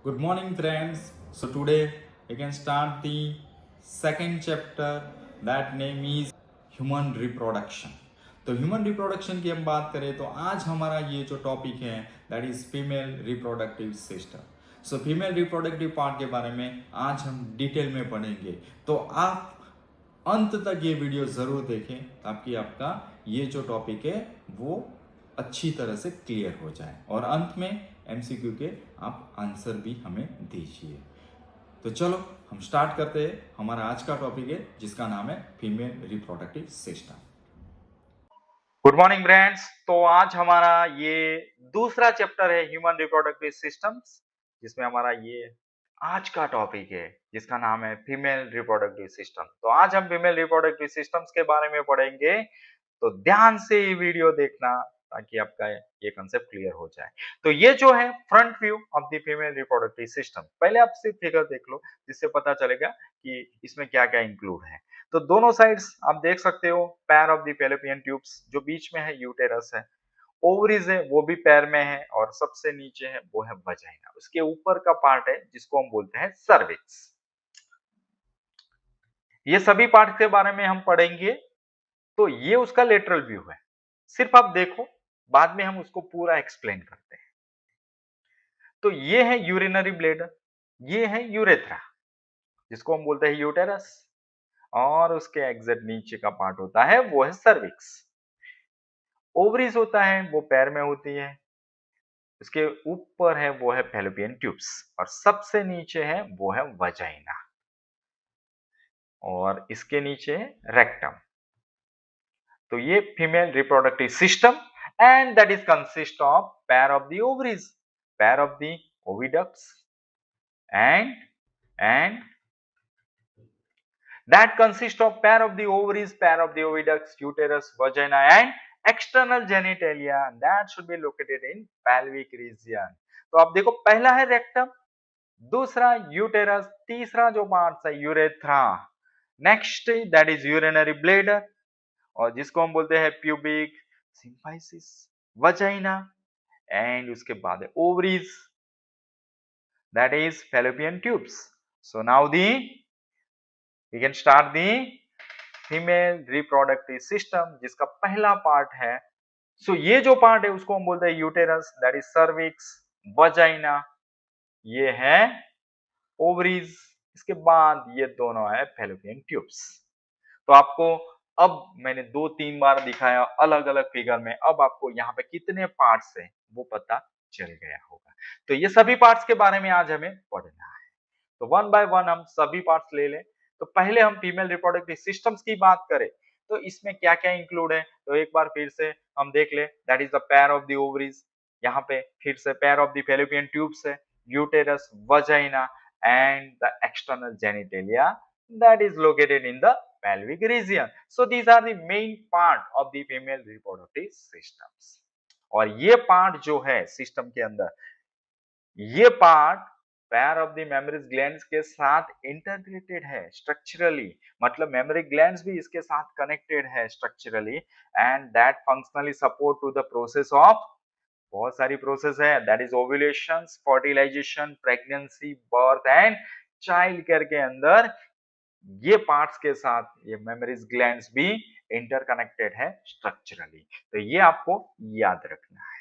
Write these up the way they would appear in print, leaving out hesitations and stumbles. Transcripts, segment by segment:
Good morning, friends. So, today we can start the second chapter that name is Human Reproduction. तो human reproduction की हम बात करें तो आज हमारा ये जो टॉपिक है that is female reproductive system. So female reproductive part के बारे में आज हम डिटेल में पढ़ेंगे. तो आप अंत तक ये वीडियो ज़रूर देखें ताकि आपका ये जो टॉपिक है वो अच्छी तरह से क्लियर हो जाए और अंत में एमसीक्यू के आप आंसर भी हमें दीजिए. तो चलो हम स्टार्ट करते हैं. हमारा आज का टॉपिक है जिसका नाम है female reproductive system. Good morning friends. तो आज हमारा ये दूसरा चैप्टर है ह्यूमन रिप्रोडक्टिव सिस्टम्स जिसमें हमारा ये आज का टॉपिक है जिसका नाम है फीमेल रिप्रोडक्टिव सिस्टम. तो आज हम फीमेल रिप्रोडक्टिव सिस्टम्स के बारे में पढ़ेंगे. तो ध्यान से ये वीडियो देखना ताकि आपका ये कंसेप्ट क्लियर हो जाए. तो ये जो है front view of the female reproductive system. पहले आप सिर्फ फिगर देख लो जिससे पता चलेगा कि इसमें क्या क्या इंक्लूड है. तो दोनों साइड्स आप देख सकते हो. Pair of the fallopian tubes, जो बीच में है यूटेरस है. ओवरीज है वो भी पैर में है और सबसे नीचे है वो है वजाइना. उसके ऊपर का पार्ट है जिसको हम बोलते हैं सर्विक्स. ये सभी पार्ट के बारे में हम पढ़ेंगे. तो ये उसका लेटरल व्यू है. सिर्फ आप देखो, बाद में हम उसको पूरा एक्सप्लेन करते हैं. तो ये है यूरिनरी ब्लैडर, ये है यूरेथ्रा जिसको हम बोलते हैं यूटेरस, और उसके एग्जैक्ट नीचे का पार्ट होता है वो है सर्विक्स. ओवरीज होता है वो पैर में होती है. उसके ऊपर है वो है फैलोपियन ट्यूब्स और सबसे नीचे है वो है वजाइना और इसके नीचे है रेक्टम. तो ये female reproductive system and that is consist of pair of the ovaries, pair of the oviducts and that consist of pair of the ovaries, pair of the oviducts, uterus, vagina and external genitalia that should be located in pelvic region. तो आप देखो, पहला है rectum, दूसरा uterus, तीसरा जो part है urethra, next that is urinary bladder और जिसको हम बोलते हैं प्यूबिक सिम्फाइसिस, वजाइना एंड उसके बाद है ovaries, that is fallopian tubes. So now the we can start the female reproductive system जिसका पहला पार्ट है. सो ये जो पार्ट है उसको हम बोलते हैं uterus, that is cervix, vagina ये है ओवरीज, इसके बाद ये दोनों है फैलोपियन ट्यूब्स. तो आपको अब मैंने 2-3 बार दिखाया अलग अलग फिगर में, अब आपको यहाँ पे कितने पार्ट्स है वो पता चल गया होगा. तो ये सभी पार्ट्स के बारे में आज हमें पढ़ना है. तो वन बाय वन हम सभी पार्ट्स ले लें. तो पहले हम फीमेल रिप्रोडक्टिव सिस्टम्स की बात करें तो इसमें क्या क्या इंक्लूड है. तो एक बार फिर से हम देख ले, that is the pair of the ovaries, यहाँ पे फिर से pair of the fallopian tubes है, uterus, vagina and the external genitalia that is located in the pelvic region. So these are the main part of the female reproductive systems. और ये part जो है system के अंदर, ये part pair of the mammary glands के साथ integrated है स्ट्रक्चरली. मतलब मेमोरी ग्लैंड्स भी इसके साथ कनेक्टेड है structurally and that functionally support to the process of, बहुत सारी प्रोसेस है, that is ovulation, fertilisation, pregnancy, birth and child care के अंदर ये पार्ट्स के साथ ये मेमोरीज ग्लैंड्स भी इंटरकनेक्टेड है स्ट्रक्चरली. तो ये आपको याद रखना है.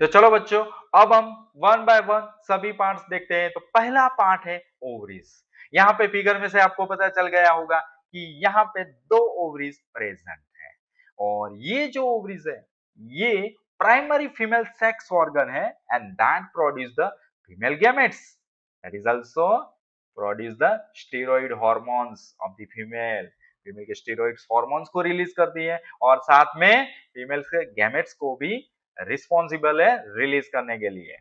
तो चलो बच्चों, अब हम वन बाय वन सभी पार्ट्स देखते हैं. तो पहला पार्ट है ओवरीज. यहाँ पे फिगर में से आपको पता चल गया होगा कि यहाँ पे 2 ओवरीज प्रेजेंट है और ये जो ओवरीज है ये प्राइमरी फीमेल सेक्स ऑर्गन है and that produce the female gametes, that is also produce the steroid hormones of the female. Female के स्टेरॉइड्स हार्मोन्स को रिलीज करती है और साथ में फीमेल के गैमेट्स को भी रिस्पॉन्सिबल है रिलीज करने के लिए.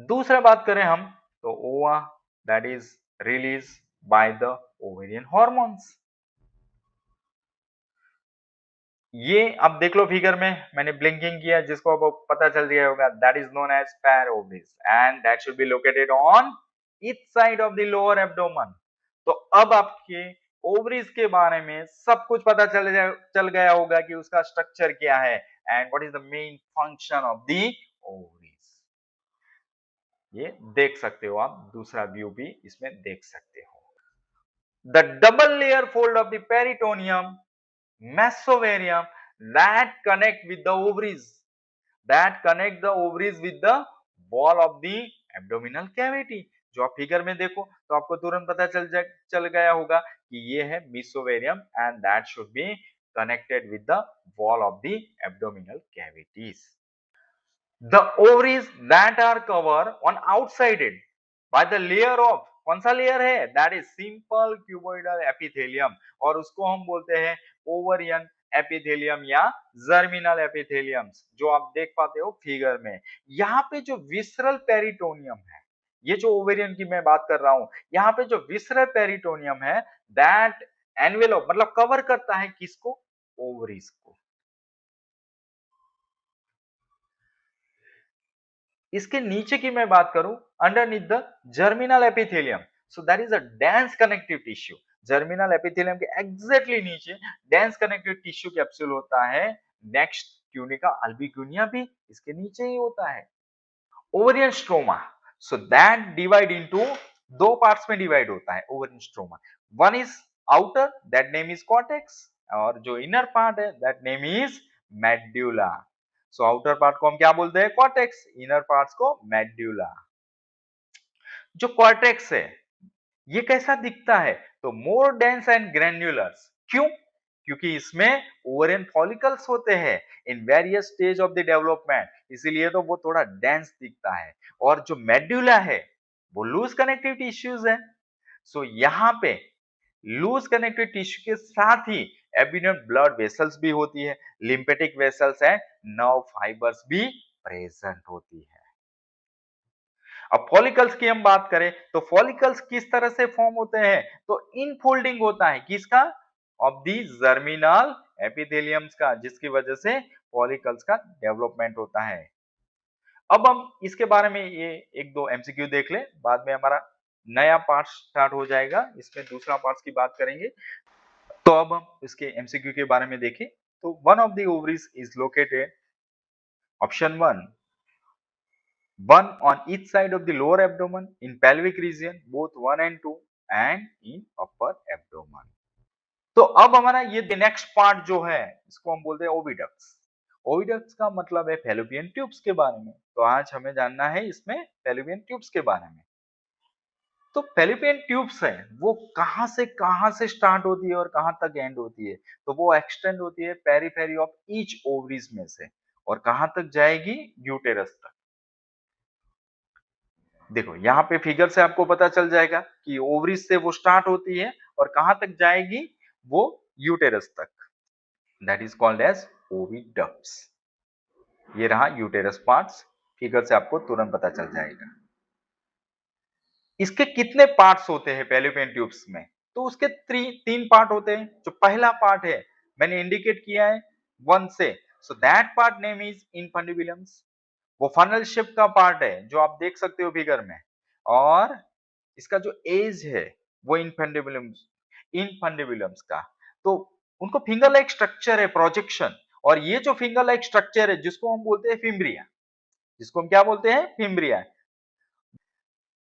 दूसरा बात करें हम तो ओवा, that is release by the ovarian hormones. ये अब देख लो फिगर में मैंने ब्लिंकिंग किया जिसको अब पता चल गया होगा, दैट इज नोन एज पैर ovaries and that should be located on each side of the lower abdomen. तो अब आपके ओवरीज के बारे में सब कुछ पता चल गया होगा कि उसका स्ट्रक्चर क्या है and what is the main function of the ovaries. ये देख सकते हो आप, दूसरा व्यू भी इसमें देख सकते हो। The double layer fold of the peritoneum mesothelium that connect with the ovaries, that connect the ovaries with the wall of the abdominal cavity। जो आप फिगर में देखो तो आपको तुरंत पता चल गया होगा कि ये है mesothelium and that should be connected with the wall of the abdominal cavities। The ovaries that are covered on outside it by the layer of, कौन सा लेयर है, that is simple cuboidal epithelium, और उसको हम बोलते हैं ovarian epithelium या germinal epithelium, जो आप देख पाते हो फिगर में। यहाँ पे जो विसरल पेरिटोनियम है, ये जो ओवेरियन की मैं बात कर रहा हूं, यहाँ पे जो विसरल पेरिटोनियम है दैट एनवेलप मतलब कवर करता है किसको, ओवरीज को। इसके नीचे की मैं बात करूं, underneath the germinal epithelium, so that is a dense connective tissue. Germinal epithelium के एग्जैक्टली नीचे डेंस कनेक्टिव टिश्यू कैप्सूल होता है। नेक्स्ट ट्यूनिका अल्बिग्यूनिया भी इसके नीचे ही होता है। Ovarian stroma, so that divide into, दो पार्ट्स में डिवाइड होता है ovarian stroma. One is outer, that name is cortex, और जो इनर पार्ट है that name is medulla. So outer part को हम क्या बोलते हैं, कॉर्टेक्स, इनर पार्ट्स को मेड्यूला। जो कॉर्टेक्स है ये कैसा दिखता है, तो मोर डेंस एंड ग्रैन्युलर। क्यों, क्योंकि इसमें ओवरियन फॉलिकल्स होते हैं in various stage of the development, इसीलिए तो वो थोड़ा डेंस दिखता है। और जो मेड्यूला है वो लूज कनेक्टिव टिश्यूज है। सो यहाँ पे लूज कनेक्टिव टिश्यू के साथ ही एबिडेंट ब्लड वेसल्स भी होती है, लिम्फेटिक वेसल्स है, नर्व फाइबर्स भी प्रेजेंट होती है। अब फॉलिकल्स की हम बात करें तो फॉलिकल्स किस तरह से फॉर्म होते हैं, तो इनफोल्डिंग होता है किसका, ऑफ दी जर्मिनल एपिथेलियम्स का, जिसकी वजह से फॉलिकल्स का डेवलपमेंट होता है। अब हम इसके बारे में ये एक दो एमसीक्यू देख ले, बाद में हमारा नया पार्ट स्टार्ट हो जाएगा, इसमें दूसरा पार्ट की बात करेंगे। तो अब हम इसके एमसीक्यू के बारे में देखें। तो one of the ovaries is located, option one, one on each side of the lower abdomen in pelvic region, both 1 and 2, and in upper abdomen। तो अब हमारा ये नेक्स्ट पार्ट जो है इसको हम बोलते हैं ओविडक्ट्स। ओविडक्ट्स का मतलब है फैलोपियन ट्यूब्स के बारे में। तो आज हमें जानना है इसमें फैलोपियन ट्यूब्स के बारे में। तो फैलोपियन ट्यूब्स है वो कहां से स्टार्ट होती है और कहां तक एंड होती है, तो वो एक्सटेंड होती है पेरीफेरी ऑफ ईच ओवरीज में से, और कहां तक जाएगी, यूटेरस तक। देखो यहाँ पे फिगर से आपको पता चल जाएगा कि ओवरीज से वो स्टार्ट होती है और कहां तक जाएगी, वो यूटेरस तक, that is called as oviducts. ये रहा यूटेरस पार्ट्स, फिगर से आपको तुरंत पता चल जाएगा। इसके कितने पार्ट्स होते हैं फैलोपियन ट्यूब्स में, तो उसके तीन पार्ट होते हैं। जो पहला पार्ट है मैंने इंडिकेट किया है वन से, so that part name is infundibulums, वो फनल शेप का पार्ट है जो आप देख सकते हो फिगर में। और इसका जो एज है वो इनफंडिबुलम्स, इनफंडिबुलम्स का, तो उनको फिंगर लाइक स्ट्रक्चर है, प्रोजेक्शन, और ये जो फिंगर लाइक स्ट्रक्चर है जिसको हम बोलते हैं फिम्ब्रिया, जिसको हम क्या बोलते हैं, फिम्ब्रिया।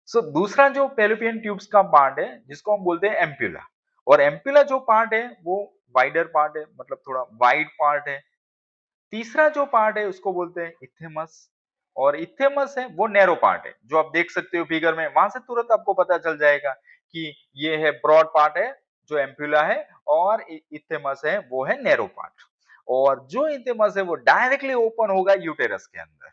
सो दूसरा जो फैलोपियन ट्यूब्स का पार्ट है जिसको हम बोलते हैं एम्प्यूला, और एम्प्यूला जो पार्ट है वो वाइडर पार्ट है, मतलब थोड़ा वाइड पार्ट है। तीसरा जो पार्ट है उसको बोलते हैं इथेमस, और इथेमस है वो नैरो पार्ट है, जो आप देख सकते हो फिगर में। वहां से तुरंत आपको पता चल जाएगा कि ये है ब्रॉड पार्ट है जो एम्प्यूला है, और इथेमस है वो है नैरो पार्ट, और जो इथेमस है वो डायरेक्टली ओपन होगा यूटेरस के अंदर।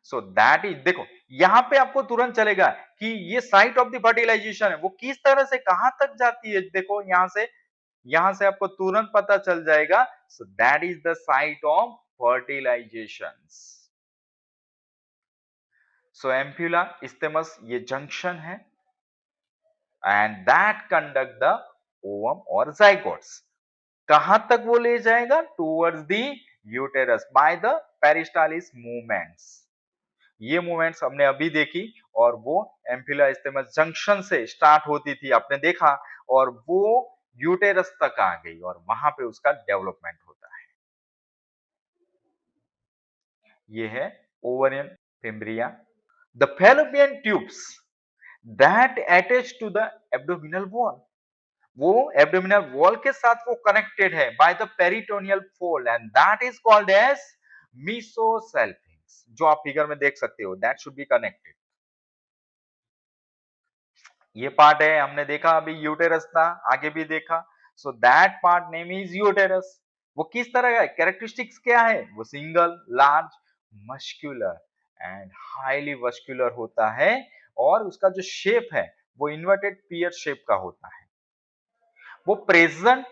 सो दैट इज, देखो यहां पे आपको तुरंत चलेगा कि ये साइट ऑफ द फर्टिलाइजेशन है वो किस तरह से कहां तक जाती है। देखो यहां से आपको तुरंत पता चल जाएगा। So that is the site of fertilization. So ampulla isthmus ये जंक्शन है, and that conduct the ovum और जाइगोट्स, कहां तक वो ले जाएगा, towards the uterus by the peristalsis movements. ये मूवमेंट्स हमने अभी देखी, और वो एम्फिला इस्तेमस जंक्शन से स्टार्ट होती थी आपने देखा, और वो यूटेरस तक आ गई और वहां पे उसका डेवलपमेंट होता है। ये है ovarian fimbria. The fallopian tubes that attach to the abdominal wall, वो एब्डोमिनल वॉल के साथ वो कनेक्टेड है by the peritoneal fold and that is called as mesosalpinx, जो आप फिगर में देख सकते हो, दैट शुड बी कनेक्टेड। ये पार्ट है, हमने देखा अभी यूटेरस था, आगे भी देखा। So that part name is uterus. वो किस तरह का है, कैरेक्टरिस्टिक्स क्या है, वो single, large, muscular and highly vascular होता है, और उसका जो शेप है वो इन्वर्टेड पियर शेप का होता है। वो प्रेजेंट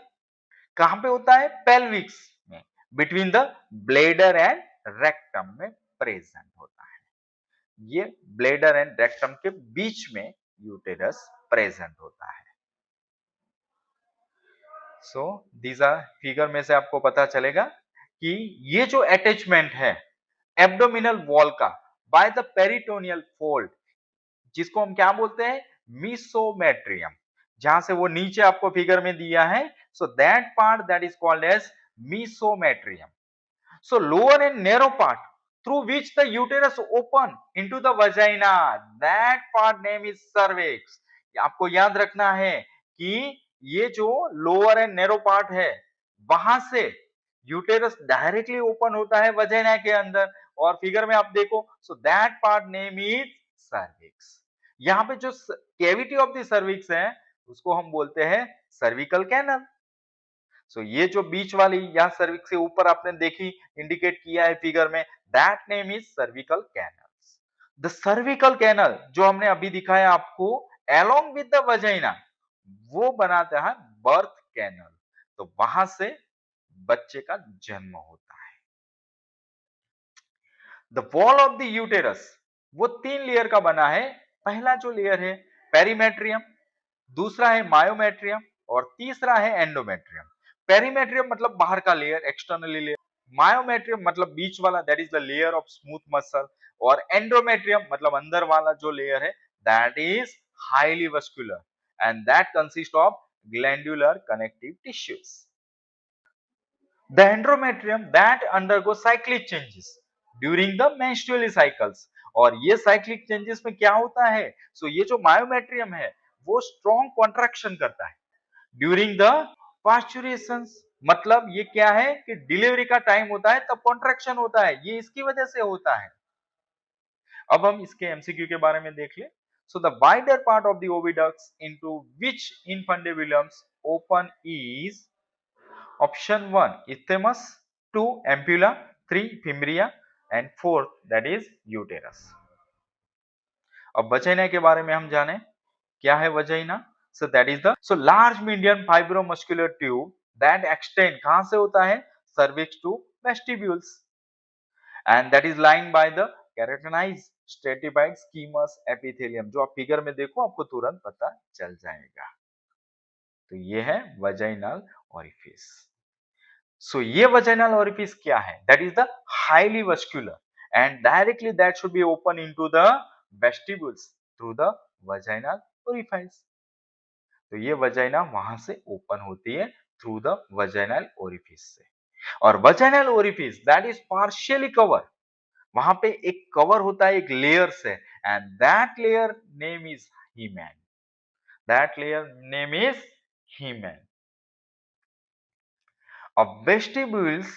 कहां पे होता है, पेल्विक्स में, between the bladder and rectum में प्रेजेंट होता है। ये ब्लेडर एंड रेक्टम के बीच में यूटेरस प्रेजेंट होता है। सो दीज आर, फिगर में से आपको पता चलेगा कि ये जो अटैचमेंट है एब्डोमिनल वॉल का बाय द पेरिटोनियल फोल्ड, जिसको हम क्या बोलते हैं, मीसोमेट्रियम, जहां से वो नीचे आपको फिगर में दिया है, so that part that is called as mesometrium. So lower and narrow part through which the uterus open into the vagina, that part name is cervix। आपको याद रखना है कि ये जो लोअर एंड नैरो पार्ट है, वहां से यूटेरस डायरेक्टली ओपन होता है वजाइना के अंदर, और फिगर में आप देखो, सो that part name is cervix. यहाँ पे जो कैविटी ऑफ द सर्विक्स है उसको हम बोलते हैं सर्विकल कैनल। सो ये जो बीच वाली या सर्विक्स से ऊपर आपने देखी, इंडिकेट किया है फिगर में, that name is cervical canals. The cervical canal जो हमने अभी दिखाया आपको अलोंग विद द वजाइना, वो बनाता है बर्थ कैनल, तो वहां से बच्चे का जन्म होता है। The wall of the uterus वो 3 लेयर का बना है। पहला जो लेयर है पेरीमेट्रियम, दूसरा है मायोमेट्रियम, और तीसरा है एंडोमेट्रियम। पेरीमेट्रियम मतलब बाहर का लेयर, एक्सटर्नली लेयर। मायोमेट्रियम मतलब बीच वाला, that is the layer of smooth muscle. और एंडोमेट्रियम मतलब अंदर वाला जो लेयर है, that is highly vascular and that consist of glandular connective tissues. The endometrium that undergo cyclic changes during the menstrual cycles। और ये साइक्लिक चेंजेस में क्या होता है, सो ये जो मायोमेट्रियम है वो स्ट्रॉन्ग कॉन्ट्रैक्शन करता है ड्यूरिंग द पास्चुरेशन। मतलब ये क्या है कि डिलीवरी का टाइम होता है तब कॉन्ट्रैक्शन होता है, ये इसकी वजह से होता है। अब हम इसके एमसीक्यू के बारे में देख ले। So the wider part of the oviducts into which infundibulums open is option 1 isthmus, 2 ampulla, 3 fimbria and 4 that is uterus। अब वजाइना के बारे में हम जाने, क्या है vagina, so that is the so large medium fibromuscular tube that extend, कहां से होता है, cervix to vestibules and that is lined by the keratinised stratified squamous epithelium. जो आप फिगर में देखो आपको तुरंत पता चल जाएगा। तो ये है वजाइनल ओरिफिस। सो ये वजाइनल ओरिफिस क्या है, that is the highly vascular and directly that should be open into the vestibules through the vaginal orifice. तो ये वजाइना वहां से ओपन होती है थ्रू द वजाइनल ओरिफिस से। और vaginal orifice that is partially cover, वहां पे एक कवर होता है एक लेयर से, and that layer name is hymen. That layer name is hymen. अब vestibules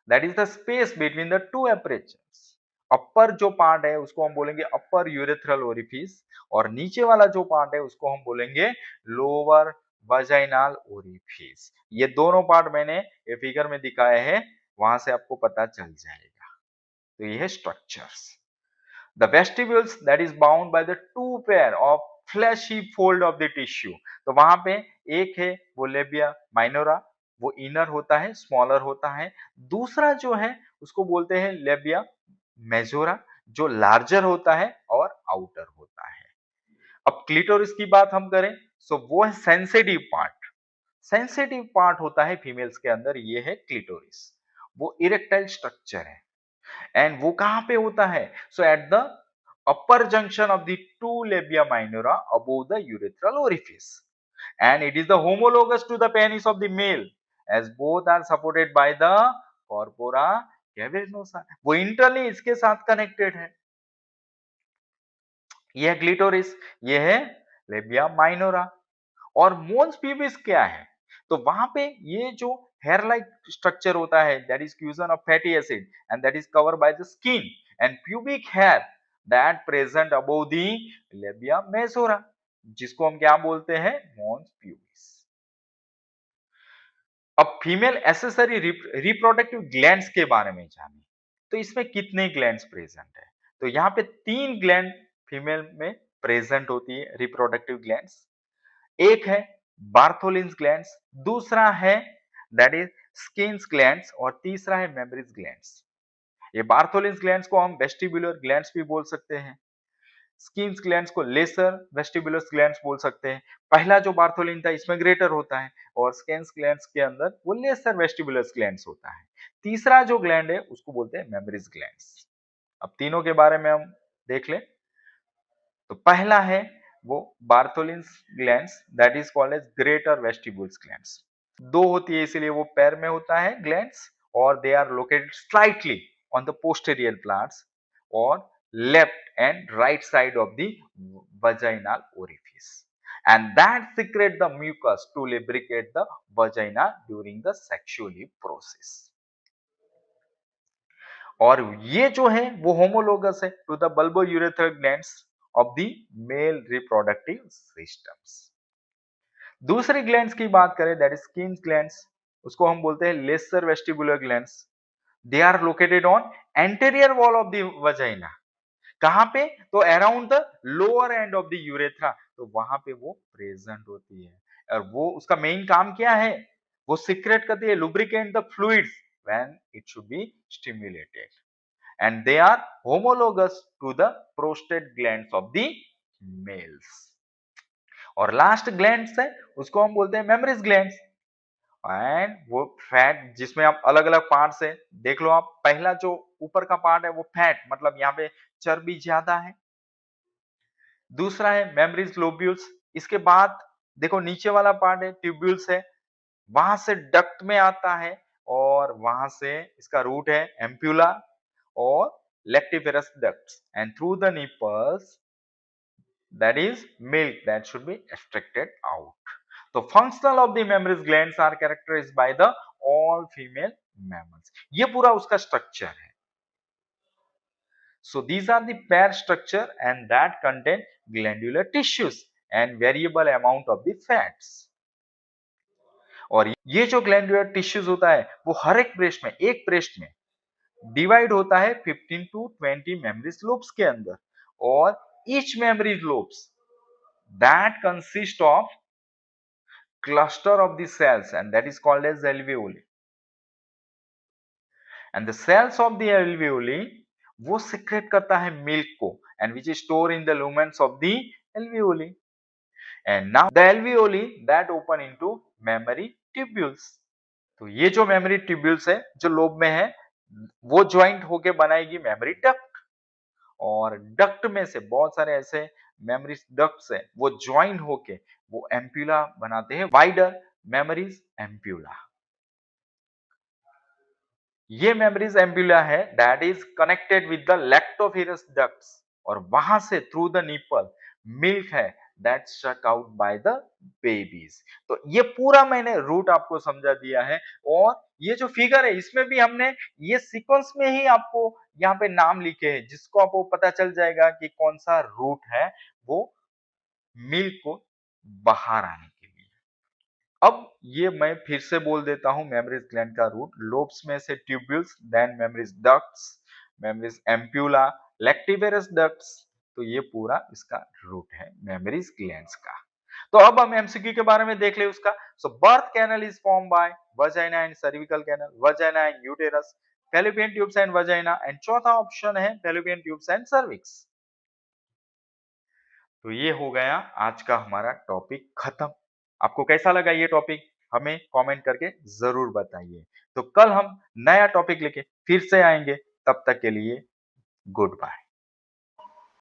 that is the space between the two apertures. Upper जो पार्ट है उसको हम बोलेंगे अपर यूरेथ्रल ओरिफिस, और नीचे वाला जो पार्ट है उसको हम बोलेंगे लोअर वजाइनल ओरिफिस। ये दोनों पार्ट मैंने ये फिगर में दिखाए हैं, वहां से आपको पता चल जाएगा। तो ये है structures. The vestibules that is bound by the two pair of fleshy fold of the tissue. तो वहां पे एक है वो लेबिया माइनोरा, वो इनर होता है, स्मॉलर होता है। दूसरा जो है उसको बोलते हैं लेबिया मेजोरा, जो लार्जर होता है और आउटर होता है। अब क्लिटोरिस की बात हम करें, सो वो है सेंसिटिव पार्ट। सेंसिटिव पार्ट होता है फीमेल्स के अंदर, ये है क्लिटोरिस। वो इरेक्टाइल स्ट्रक्चर है एंड वो कहां पे होता है, so at the upper junction of the two labia minora above the urethral orifice, and it is the homologous to the penis of the male as both are supported by the corpora cavernosa। वो इंटरली इसके साथ connected है। ये है clitoris, ये है labia minora. और मोन्स pubis क्या है? तो वहां पे ये जो हेयर लाइक स्ट्रक्चर होता है, that is fusion of fatty acid and that is cover by the skin and pubic hair that present above the labia majora, जिसको हम क्या बोलते हैं? Mons pubis. अब फीमेल एसेसरी रिप्रोडक्टिव ग्लैंड्स के बारे में जाने, तो इसमें कितने ग्लैंड्स प्रेजेंट है? तो यहाँ पे 3 ग्लैंड फीमेल में प्रेजेंट होती है, रिप्रोडक्टिव ग्लैंड्स। एक है बार्थोलिन्स ग्लैंड्स, दूसरा है दैट इज स्किन्स ग्लैंड्स और तीसरा है मेम्ब्रेस ग्लैंड्स। ये बार्थोलिन्स ग्लैंड्स को हम वेस्टिबुलर ग्लैंड्स भी बोल सकते हैं, स्किन्स ग्लैंड्स को लेसर वेस्टिबुलस ग्लैंड्स बोल सकते हैं। पहला जो बार्थोलिन था इसमें ग्रेटर होता है और स्किन्स ग्लैंड्स के अंदर वो लेसर वेस्टिबुलस ग्लैंड्स होता है। तीसरा जो ग्लैंड है उसको बोलते हैं मेम्ब्रेस ग्लैंड्स। अब तीनों के बारे में हम देख लें। तो पहला है वो Bartholin's glands that is called as greater vestibules glands. दो होती है इसीलिए वो पैर में होता है ग्लैंड्स, और they are located slightly on the posterior parts और left and right side of the vaginal orifice, and that secrete the mucus to lubricate the vagina during the sexual process. और ये जो है वो होमोलोगस है to the bulbourethral glands of the male reproductive systems। दूसरी glands की बात करें दैट इज स्किन ग्लैंड्स, उसको हम बोलते हैं lesser vestibular glands. They are located on anterior wall of the vagina. कहां पे? तो around the lower end of the urethra, तो वहां पे वो प्रेजेंट होती है। और वो उसका मेन काम क्या है? वो सीक्रेट करती है lubricant the fluids when it should be stimulated, and they are homologous to the prostate glands of the males. और लास्ट ग्लैंड्स है उसको हम बोलते हैं मेम्ब्रेस ग्लैंड्स, एंड वो फैट जिसमें आप अलग अलग पार्ट्स है देख लो आप। पहला जो ऊपर का पार्ट है वो फैट, मतलब यहाँ पे चर्बी ज्यादा है। दूसरा है मेम्ब्रेस लोब्यूल्स, इसके बाद देखो नीचे वाला पार्ट है ट्यूब्यूल्स है, वहां से डक्ट में आता है और वहां से इसका रूट है एम्प्यूला और lactiferous ducts, and through the nipples that is milk that should be extracted out. So functional of the mammary glands are characterized by the all female mammals। ये पूरा उसका स्ट्रक्चर है। So these are the pair structure and that contain glandular tissues and variable amount of the fats। और ये जो glandular tissues होता है वो हर एक ब्रेस्ट में, एक ब्रेस्ट में डिवाइड होता है 15 to 20 मेमोरी लोब्स के अंदर, और each memory lobes that consist of cluster of the cells and that is called as alveoli, and the cells of the alveoli वो secrete करता है milk को and which is stored in the lumens of the alveoli, and now the alveoli that open into mammary tubules। तो ये जो mammary tubules है जो lobe में है वो ज्वाइंट होके बनाएगी मेमोरी डक्ट, और डक्ट में से बहुत सारे ऐसे मेमोरी डक्ट्स है वो ज्वाइन होके वो एम्प्यूला बनाते हैं, वाइडर मेमोरीज एम्प्यूला। ये मेमोरीज एम्प्यूला है that is connected with the lactiferous ducts, और वहां से थ्रू द निपल मिल्क है that suck out by the babies. तो ये पूरा मैंने रूट आपको समझा दिया है, और ये जो फिगर है इसमें भी हमने ये सीक्वेंस में ही आपको यहाँ पे नाम लिखे हैं जिसको आपको पता चल जाएगा कि कौन सा रूट है वो मिल्क को बाहर आने के लिए। अब ये मैं फिर से बोल देता हूं मेमोरीज ग्लैंड का रूट, लोब्स में से tubules, then mammary ducts, mammary ampulla, lactiferous ducts. तो ये पूरा इसका रूट है मेमोरीज ग्लैंड्स का। तो अब हम एमसीक्यू के बारे में देख ले उसका। So birth canal is form by vagina and cervical canal, vagina and uterus, fallopian tubes and vagina, and चौथा ऑप्शन है फैलोपियन ट्यूब्स एंड सर्विक्स। तो ये हो गया आज का हमारा टॉपिक खत्म। आपको कैसा लगा ये टॉपिक हमें कमेंट करके जरूर बताइए। तो कल हम नया टॉपिक लेके फिर से आएंगे, तब तक के लिए गुड बाय।